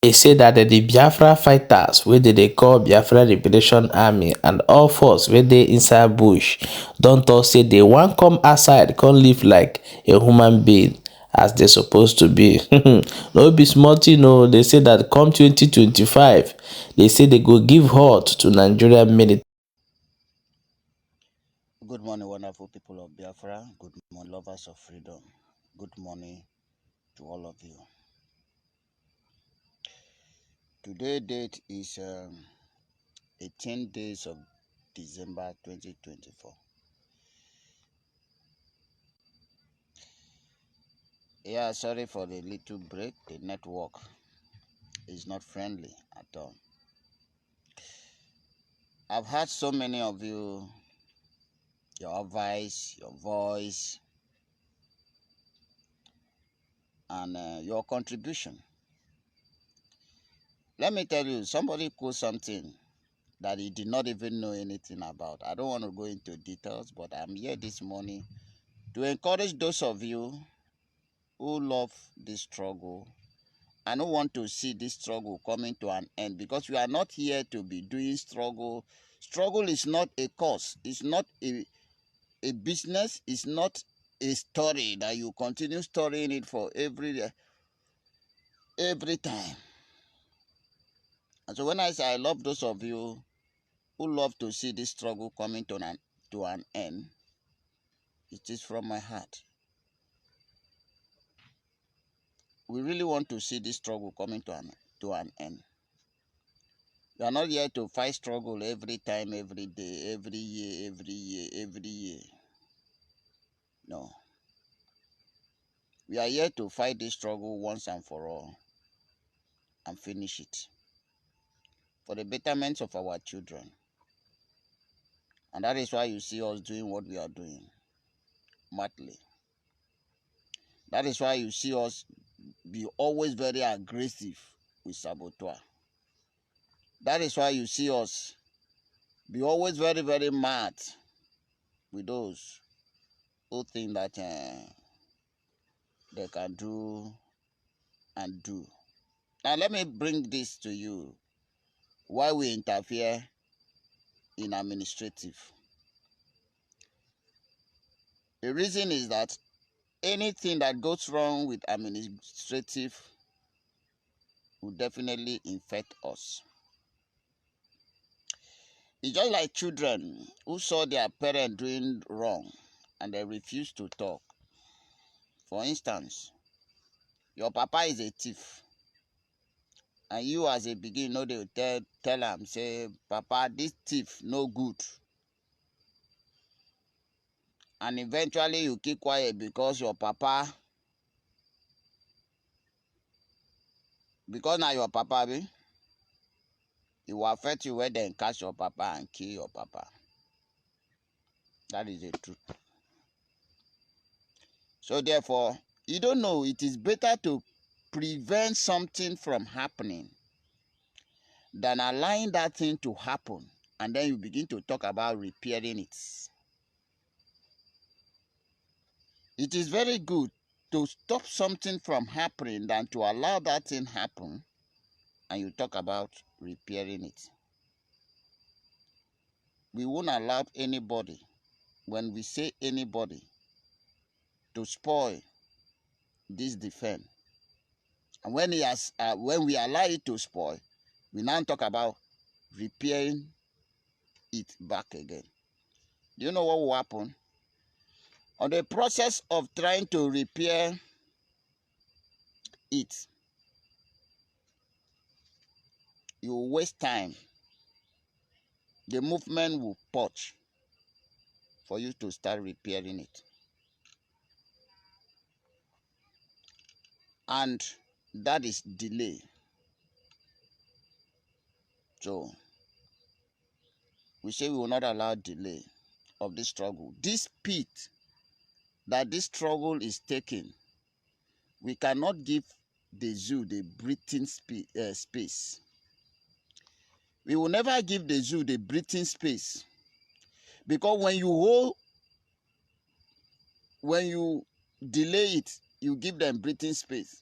They say that the Biafra fighters wey dey call Biafra Liberation Army and all force wey dey inside bush don talk say they wan come outside come live like a human being as they suppose to be. No be small thing o. They say that come 2025, they say they go give hurt to Nigerian military. Good morning, wonderful people of Biafra. Good morning, lovers of freedom. Good morning to all of you. Today date is 18 days of December 2024. Yeah, sorry for the little break. The network is not friendly at all. I've heard so many of you, your advice, your voice, and your contribution. Let me tell you, somebody put something that he did not even know anything about. I don't want to go into details, but I'm here this morning to encourage those of you who love this struggle and who want to see this struggle coming to an end, because we are not here to be doing struggle. Struggle is not a cause. It's not a business. It's not a story that you continue storying it for every time. And so when I say I love those of you who love to see this struggle coming to an end, it is from my heart. We really want to see this struggle coming to an end. We are not here to fight struggle every time, every day, every year. No. We are here to fight this struggle once and for all and finish it for the betterment of our children. And that is why you see us doing what we are doing, madly. That is why you see us be always very aggressive with saboteur. That is why you see us be always very, very mad with those who think that they can do and do. Now let me bring this to you. Why we interfere in administrative. The reason is that anything that goes wrong with administrative will definitely infect us. It's just like children who saw their parent doing wrong and they refuse to talk. For instance, your papa is a thief, and you as a beginner, they will tell him, say, Papa, this thief no good. And eventually you keep quiet because your papa, because now your papa, it will affect you when they catch your papa and kill your papa. That is the truth. So therefore, you don't know, it is better to prevent something from happening than allowing that thing to happen, and then you begin to talk about repairing it. It is very good to stop something from happening than to allow that thing happen and you talk about repairing it. We won't allow anybody, when we say anybody, to spoil this defense. And when we allow it to spoil, we now talk about repairing it back again. Do you know what will happen? On the process of trying to repair it, you will waste time. The movement will purge for you to start repairing it. And that is delay. So, we say we will not allow delay of this struggle. This speed that this struggle is taking, we cannot give the zoo the breathing space. We will never give the zoo the breathing space, because when you delay it, you give them breathing space.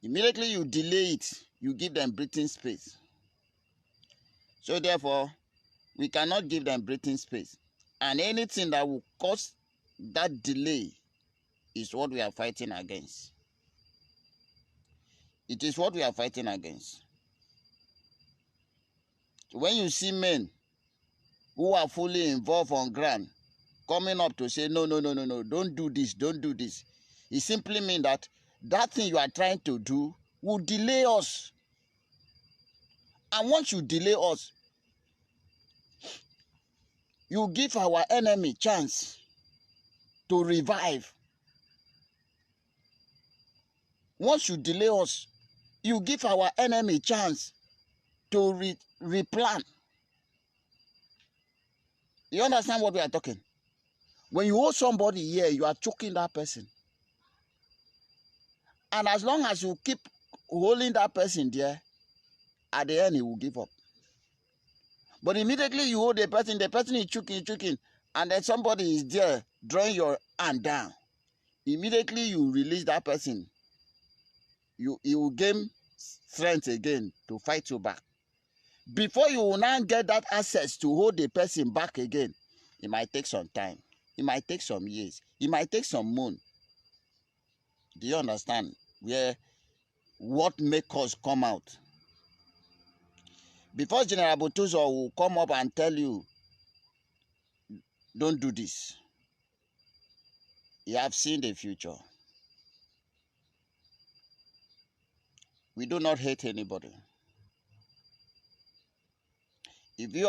Immediately you delay it, you give them breathing space. So therefore, we cannot give them breathing space. And anything that will cause that delay is what we are fighting against. It is what we are fighting against. When you see men who are fully involved on ground coming up to say, no, don't do this, don't do this, it simply means that that thing you are trying to do will delay us. And once you delay us, you give our enemy chance to revive. Once you delay us, you give our enemy chance to replan. You understand what we are talking? When you hold somebody here, you are choking that person. And as long as you keep holding that person there, at the end he will give up. But immediately you hold the person is choking, and then somebody is there drawing your hand down. Immediately you release that person, he will gain strength again to fight you back. Before you will now get that access to hold the person back again, it might take some time. It might take some years. It might take some months. Do you understand what makes us come out? Before General Butuzo will come up and tell you, don't do this, you have seen the future. We do not hate anybody. If you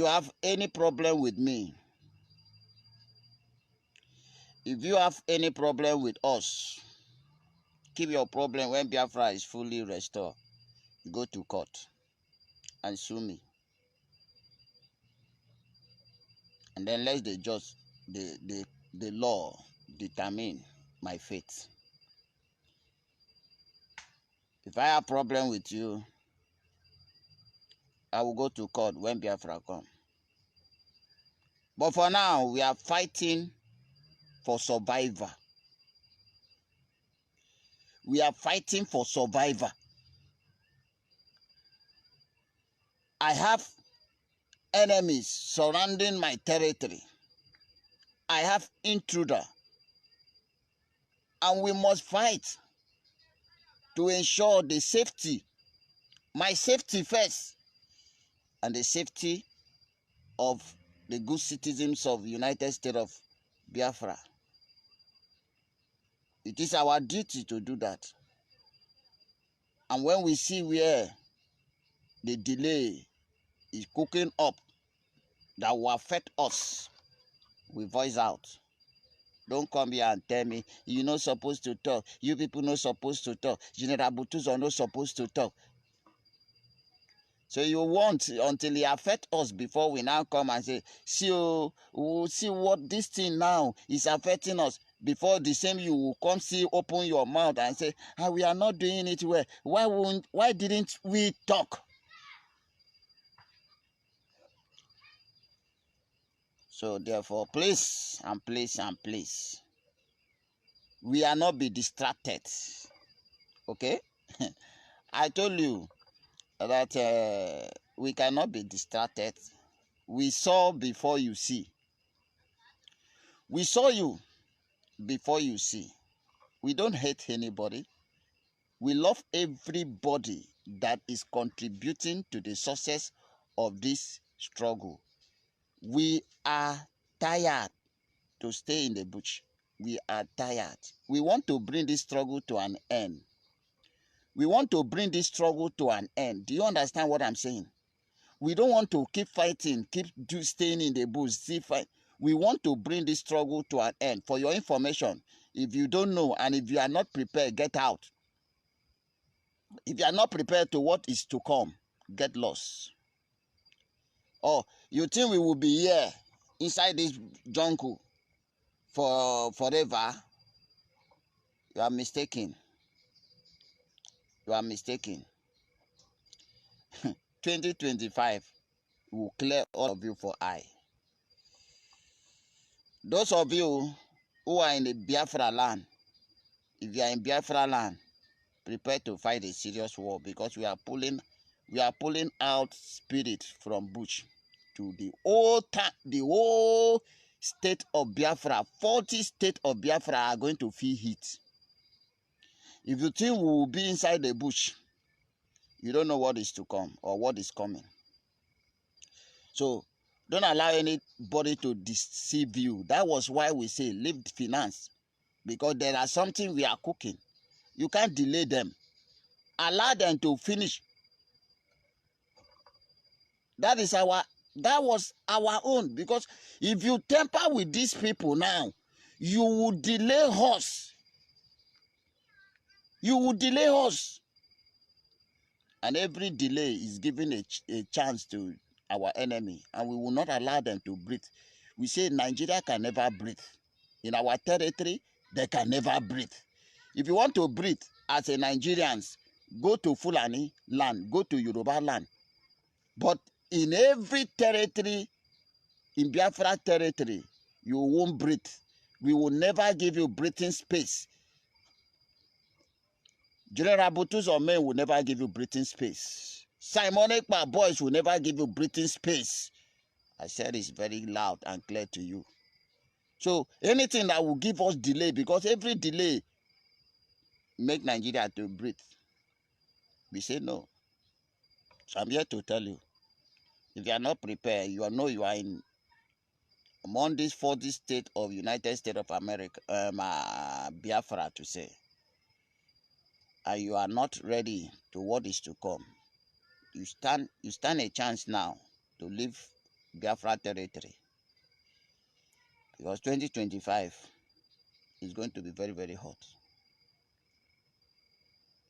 have any problem with me, if you have any problem with us, keep your problem when Biafra is fully restored. You go to court and sue me. And then let the law determine my fate. If I have problem with you, I will go to court when Biafra come. But for now, we are fighting for survivor. We are fighting for survivor. I have enemies surrounding my territory. I have intruder. And we must fight to ensure the safety, my safety first, and the safety of the good citizens of the United States of Biafra. It is our duty to do that. And when we see where the delay is cooking up that will affect us, we voice out. Don't come here and tell me you're not supposed to talk. You people not supposed to talk. General Butuzo not supposed to talk. So you want until it affects us before we now come and say, see what this thing now is affecting us. Before the same you will come see, open your mouth and say, we are not doing it well. Why didn't we talk? So therefore, please, we are not be distracted. Okay? I told you that we cannot be distracted. We saw before you see. We saw you before you see. We don't hate anybody. We love everybody that is contributing to the success of this struggle. We are tired to stay in the bush. We are tired. We want to bring this struggle to an end. We want to bring this struggle to an end. Do you understand what I'm saying? We don't want to keep fighting, staying in the bush, still fight. We want to bring this struggle to an end. For your information, if you don't know and if you are not prepared, get out. If you are not prepared to what is to come, get lost. Oh, you think we will be here inside this jungle forever? You are mistaken. You are mistaken. 2025 will clear all of you for eye. Those of you who are in the Biafra land, if you are in Biafra land, prepare to fight a serious war, because we are pulling out spirit from bush to the whole state of Biafra. 40 states of Biafra are going to feel heat. If you think we will be inside the bush, you don't know what is to come or what is coming. So don't allow anybody to deceive you. That was why we say leave finance, because there are something we are cooking. You can't delay them. Allow them to finish. That was our own. Because if you temper with these people now, you will delay us. You will delay us. And every delay is giving a chance to our enemy, and we will not allow them to breathe. We say Nigeria can never breathe. In our territory, they can never breathe. If you want to breathe as a Nigerians, go to Fulani land, go to Yoruba land. But in every territory, in Biafra territory, you won't breathe. We will never give you breathing space. General Butus or men will never give you breathing space. Simon Ekpa boys will never give you breathing space. I said it's very loud and clear to you. So anything that will give us delay, because every delay make Nigeria to breathe, we say no. So I'm here to tell you, if you are not prepared, you know you are in among these 40 states of United States of America, Biafra to say, and you are not ready to what is to come. You stand a chance now to leave Biafra territory, because 2025 is going to be very, very hot.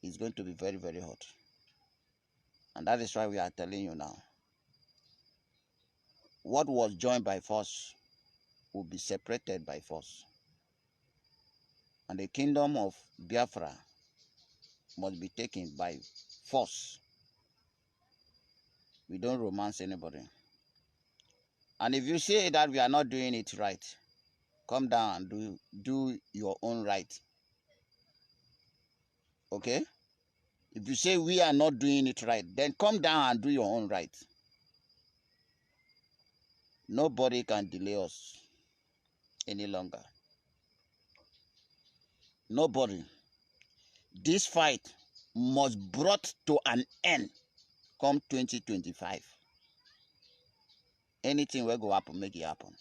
It's going to be very, very hot. And that is why we are telling you now. What was joined by force will be separated by force. And the kingdom of Biafra must be taken by force. We don't romance anybody. And if you say that we are not doing it right, come down and do your own right. Okay? If you say we are not doing it right, then come down and do your own right. Nobody can delay us any longer. Nobody. This fight must be brought to an end come 2025. Anything will go happen, make it happen.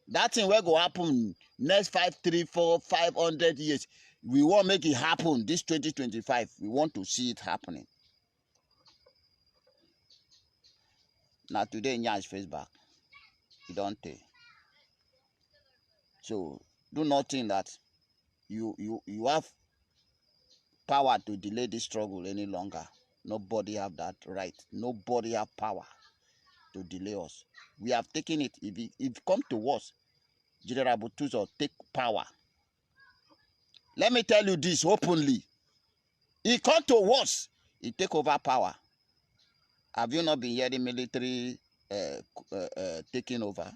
That thing will go happen next 5, 3, 4, 500 years. We won't make it happen this 2025. We want to see it happening. Now today, Nya's face back. You don't take. So do not think that you have power to delay this struggle any longer. Nobody have that right. Nobody have power to delay us. We have taken it. If it come to us, General Butuzo take power. Let me tell you this openly. He come to us, he take over power. Have you not been hearing military taking over?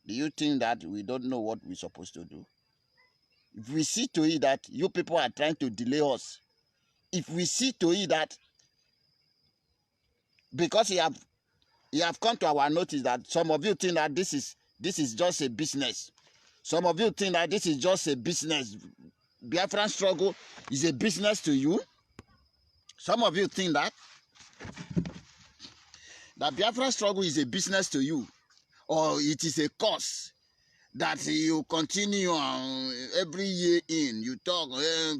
Do you think that we don't know what we're supposed to do? If we see to it that you people are trying to delay us, if we see to it that because he have come to our notice that some of you think that this is just a business. Some of you think that this is just a business. Biafran struggle is a business to you. Some of you think that Biafran struggle is a business to you, or it is a cause that you continue on every year in. You talk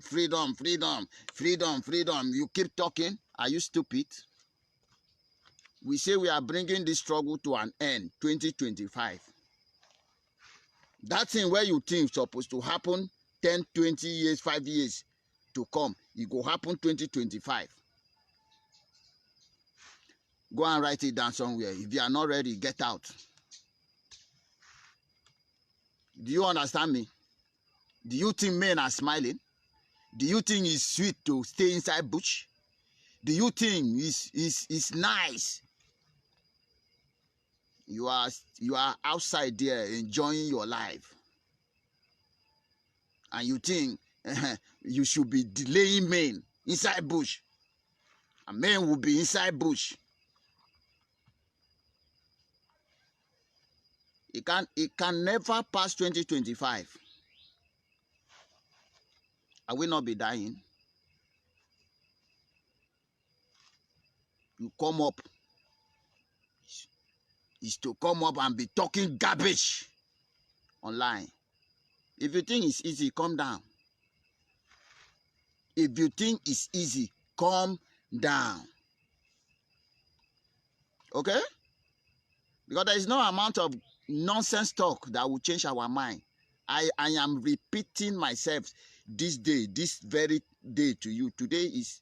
freedom, freedom, freedom, freedom. You keep talking. Are you stupid? We say we are bringing this struggle to an end, 2025. That thing where you think supposed to happen 10, 20 years, 5 years to come, it will happen 2025. Go and write it down somewhere. If you are not ready, get out. Do you understand me? Do you think men are smiling? Do you think it's sweet to stay inside bush? Do you think it's nice? You are outside there enjoying your life. And you think you should be delaying men inside bush. And men will be inside bush. It can never pass 2025. I will not be dying. You come up is to come up and be talking garbage online. If you think it's easy, calm down. If you think it's easy, calm down. Okay? Because there is no amount of nonsense talk that will change our mind. I am repeating myself this day, this very day to you. Today is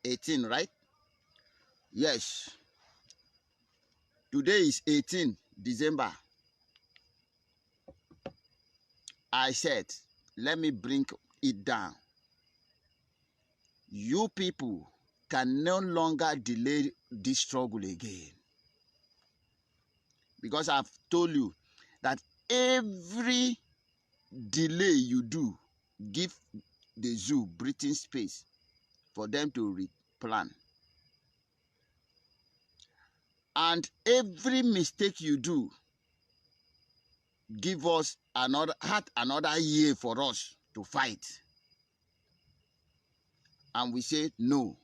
18, right? Yes. Today is 18 December. I said, let me bring it down. You people can no longer delay this struggle again. Because I've told you that every delay you do, give the zoo breathing space for them to replan. And every mistake you do, give us another year for us to fight. And we say no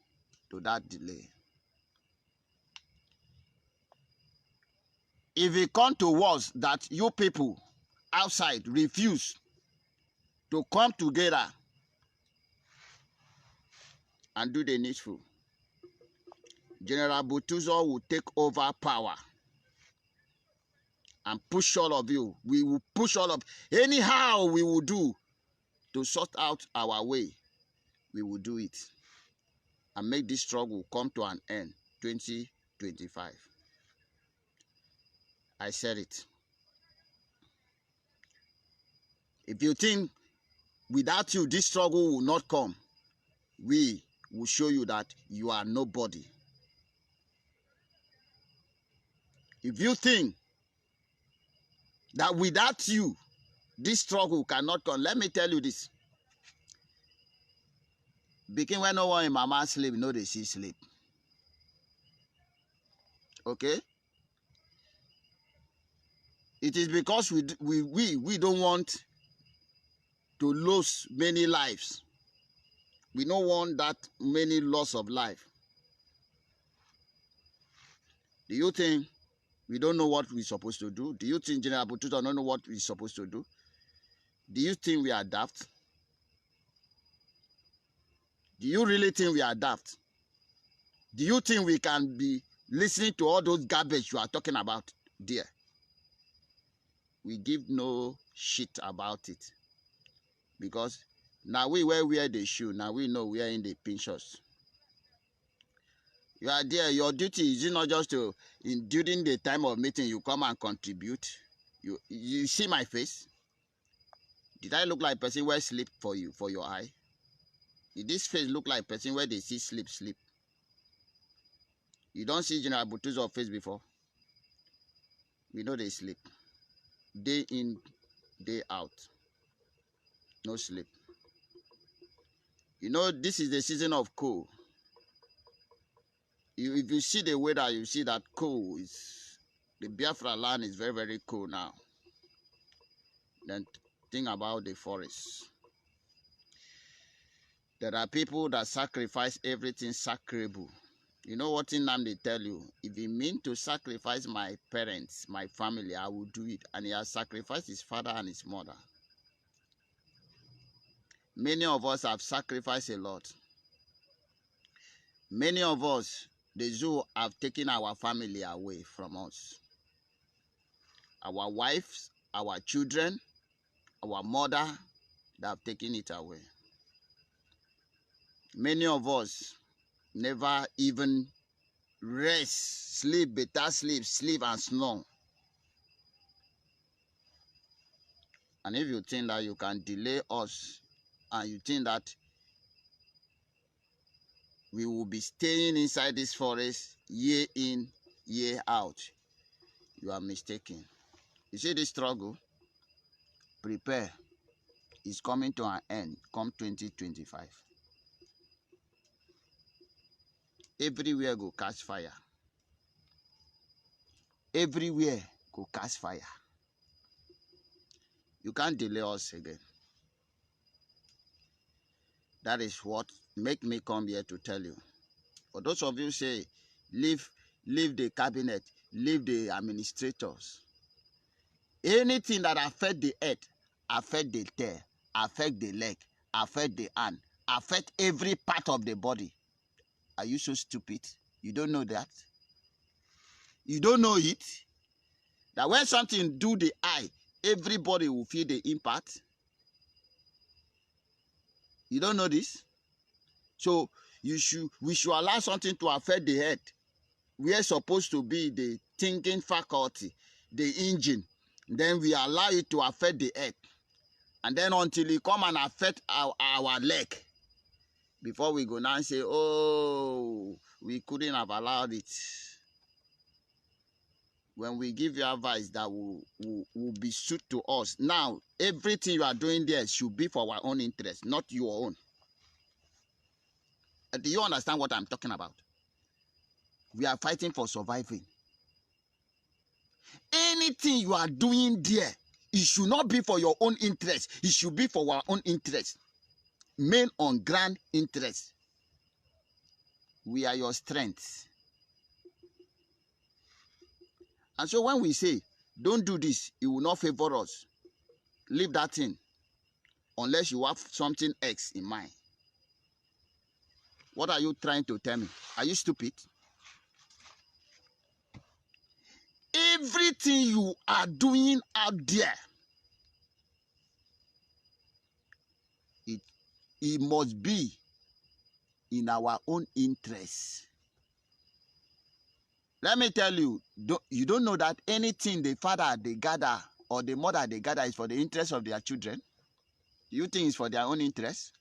to that delay. If it comes to worse that you people outside refuse to come together and do the needful, General Butuzo will take over power and push all of you. We will push all of, anyhow we will do to sort out our way. We will do it and make this struggle come to an end 2025. I said it. If you think without you this struggle will not come, we will show you that you are nobody. If you think that without you this struggle cannot come, let me tell you this. Begin when no one in mama sleep, no they see sleep. Okay? It is because we don't want to lose many lives. We don't want that many loss of life. Do you think we don't know what we're supposed to do? Do you think General Bututa don't know what we're supposed to do? Do you think we are daft? Do you really think we are daft? Do you think we can be listening to all those garbage you are talking about there? We give no shit about it. Because now we wear the shoe, now we know we are in the pinchers. You are there, your duty is not just to, during the time of meeting, you come and contribute. You see my face? Did I look like a person where sleep for you, for your eye? Did this face look like a person where they see sleep? You don't see General Butuzo's face before? We know they sleep. Day in, day out. No sleep. You know, this is the season of cold. If you see the weather, you see that cold is, the Biafra land is very, very cold now. Then think about the forest. There are people that sacrifice everything sacrable. You know what in them they tell you? If he mean to sacrifice my parents, my family, I will do it. And he has sacrificed his father and his mother. Many of us have sacrificed a lot. Many of us, the zoo have taken our family away from us. Our wives, our children, our mother, they have taken it away. Many of us never even rest, sleep, better sleep and snore. And if you think that you can delay us, and you think that we will be staying inside this forest year in, year out, you are mistaken. You see this struggle? Prepare. is coming to an end come 2025. Everywhere go catch fire. Everywhere go catch fire. You can't delay us again. That is what make me come here to tell you. For those of you say, leave the cabinet, leave the administrators. Anything that affect the head, affect the tail, affect the leg, affect the hand, affect every part of the body. Are you so stupid? You don't know that? You don't know it? That when something do the eye, everybody will feel the impact? You don't know this? So we should allow something to affect the head. We are supposed to be the thinking faculty, the engine. Then we allow it to affect the head. And then until it come and affect our leg. Before we go now and say, oh, we couldn't have allowed it. When we give you advice that will be suit to us. Now, everything you are doing there should be for our own interest, not your own. Do you understand what I'm talking about? We are fighting for surviving. Anything you are doing there, it should not be for your own interest. It should be for our own interest. Main on grand interest. We are your strength. And so when we say, don't do this, it will not favor us. Leave that thing. Unless you have something else in mind. What are you trying to tell me? Are you stupid? Everything you are doing out there, it must be in our own interest. Let me tell you, you don't know that anything the father they gather or the mother they gather is for the interest of their children? You think it's for their own interest?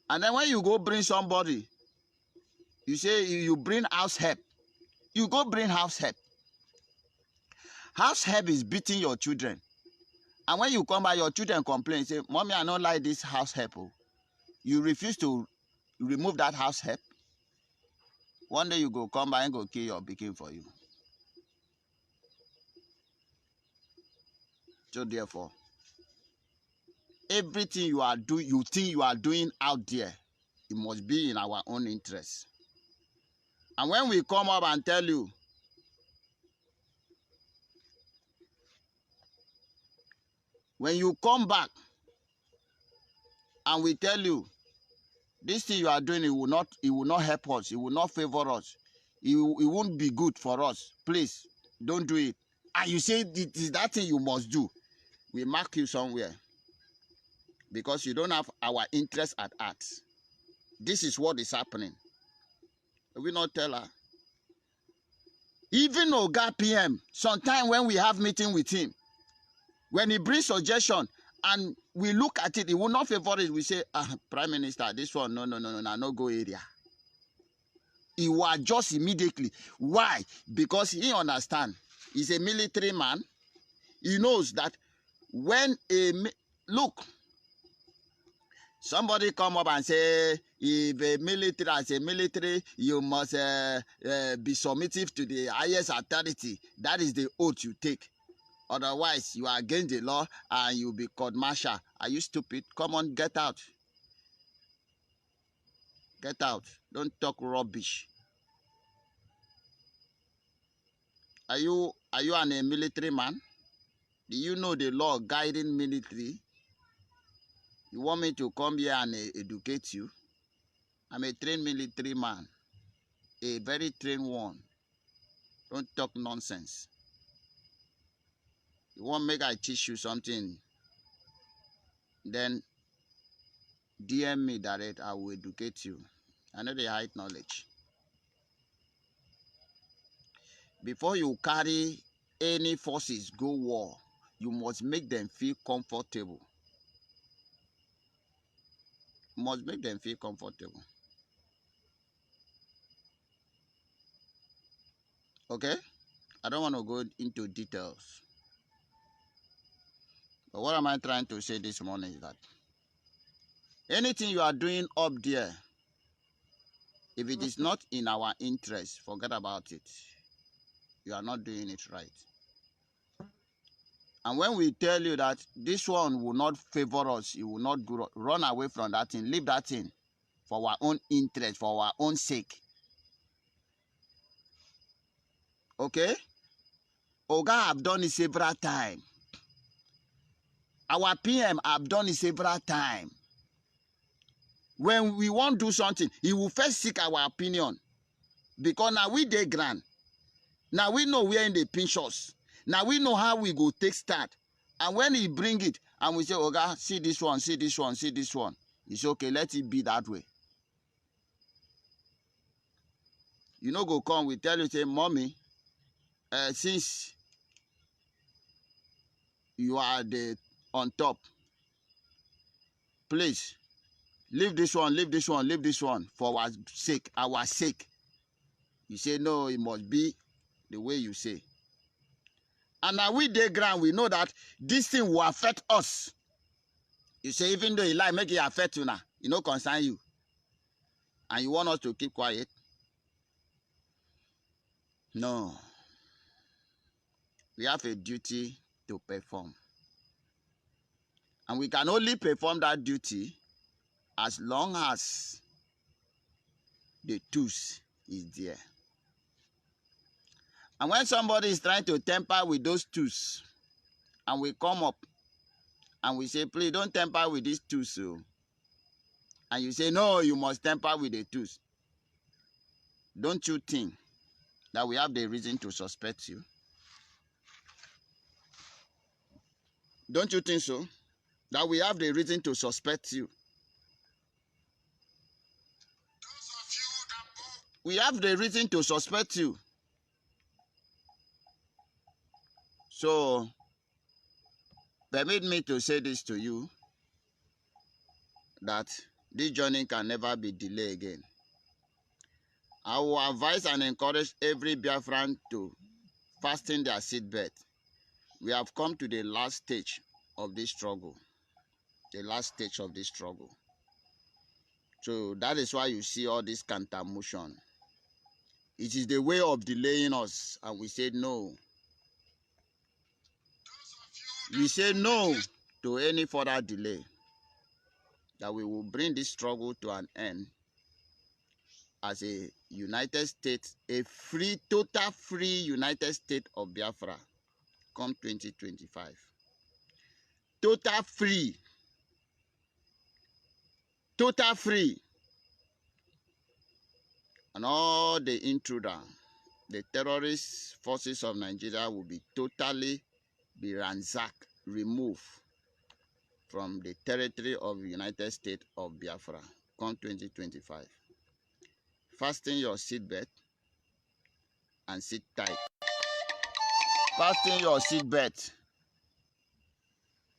And then when you go bring somebody, you say you bring house help. You go bring house help. House help is beating your children. And when you come by, your children complain, say, Mommy, I don't like this house help. You refuse to remove that house help. One day you go come by and go kill your pikin for you. So therefore, everything you are doing, you think you are doing out there, it must be in our own interest. And when we come up and tell you, when you come back and we tell you, this thing you are doing, it will not help us, it will not favor us, it won't be good for us. Please, don't do it. And you say it is that thing you must do. We mark you somewhere. Because you don't have our interest at heart. This is what is happening. We not tell her. Even Oga PM, sometimes when we have meeting with him, when he brings suggestion and we look at it, he will not favor it. We say, Prime Minister, this one, no go area. He will adjust immediately. Why? Because he understands. He's a military man. He knows that when look, somebody come up and say, if a military, as a military, you must be submissive to the highest authority. That is the oath you take. Otherwise, you are against the law and you'll be court-martial. Are you stupid? Come on, get out. Get out. Don't talk rubbish. Are you a military man? Do you know the law guiding military? You want me to come here and educate you? I'm a trained military man. A very trained one. Don't talk nonsense. You want make I teach you something? Then DM me direct. I will educate you. I know the hide knowledge. Before you carry any forces go war, you must make them feel comfortable. You must make them feel comfortable. Okay? I don't want to go into details. But what am I trying to say this morning is that anything you are doing up there, if it is not in our interest, forget about it. You are not doing it right. And when we tell you that this one will not favor us, you will not run away from that thing, leave that thing for our own interest, for our own sake. Okay? Oga have done it several times. Our PM have done it several times. When we want to do something, he will first seek our opinion. Because now we dey grand. Now we know where in the pinch us. Now we know how we go take start. And when he bring it, and we say, Oga, see this one, see this one, see this one. It's okay, let it be that way. You know, go come, we tell you, say, Mommy, since you are on top, please, leave this one, leave this one, leave this one for our sake, our sake. You say, no, it must be the way you say. And now we dey ground, we know that this thing will affect us. You say, even though it lie, make it affect you now. It no concern you. And you want us to keep quiet? No. We have a duty to perform. And we can only perform that duty as long as the tools is there. And when somebody is trying to tamper with those tools, and we come up and we say, please don't tamper with these tools. So. And you say, no, you must tamper with the tools. Don't you think that we have the reason to suspect you? Don't you think so? That we have the reason to suspect you? We have the reason to suspect you. So, permit me to say this to you, that this journey can never be delayed again. I will advise and encourage every Biafran to fasten their seatbelt. We have come to the last stage of this struggle. The last stage of this struggle. So that is why you see all this counter motion. It is the way of delaying us, and we said no. We say no to any further delay. That we will bring this struggle to an end as a United States, a free, total free United States of Biafra come 2025. Total free. Total free. And all the intruder, the terrorist forces of Nigeria will be totally ransacked, removed from the territory of the United States of Biafra come 2025. Fasten your seatbelt and sit tight. Fasten your seatbelt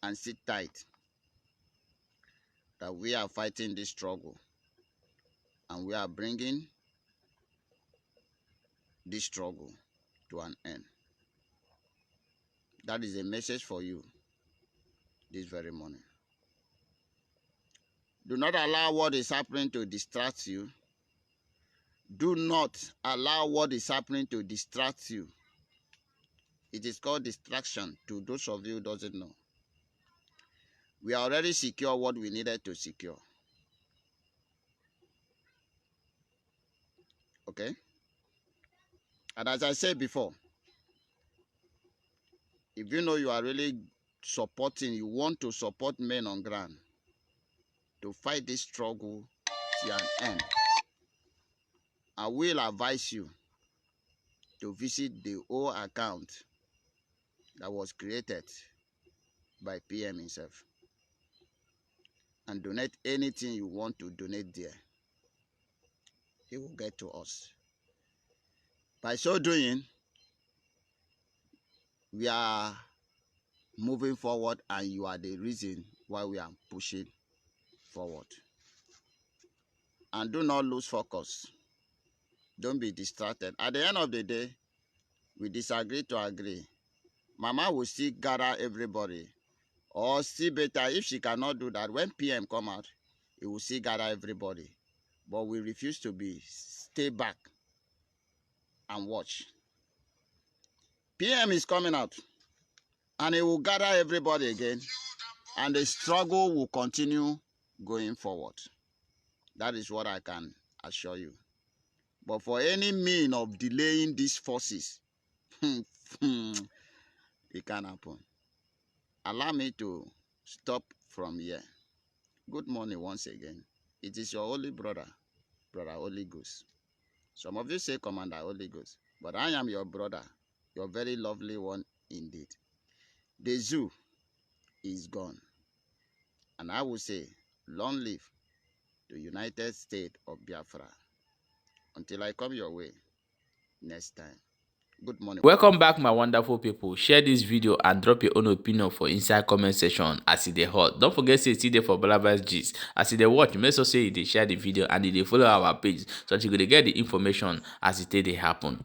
and sit tight. That we are fighting this struggle and we are bringing this struggle to an end. That is a message for you this very morning. Do not allow what is happening to distract you. Do not allow what is happening to distract you. It is called distraction to those of you who doesn't know. We already secure what we needed to secure. Okay? And as I said before, if you know you are really supporting, you want to support men on ground to fight this struggle to an end, I will advise you to visit the whole account that was created by PM himself and donate anything you want to donate there. He will get to us. By so doing, we are moving forward and you are the reason why we are pushing forward. And do not lose focus. Don't be distracted. At the end of the day, we disagree to agree. Mama will still gather everybody Or still better, if she cannot do that, when PM come out, he will still gather everybody. But we refuse to stay back and watch. PM is coming out, and he will gather everybody again, and the struggle will continue going forward. That is what I can assure you. But for any mean of delaying these forces, it can't happen. Allow me to stop from here. Good morning once again. It is your holy brother, Brother Holy Ghost. Some of you say Commander Holy Ghost, but I am your brother, your very lovely one indeed. The zoo is gone. And I will say, long live the United States of Biafra. Until I come your way next time. Good morning. Welcome back, my wonderful people. Share this video and drop your own opinion for inside comment section as e dey hot. Don't forget say still dey for Balabas gist. As you dey watch, make sure say you dey share the video and you dey follow our page so that you go dey get the information as it dey happen.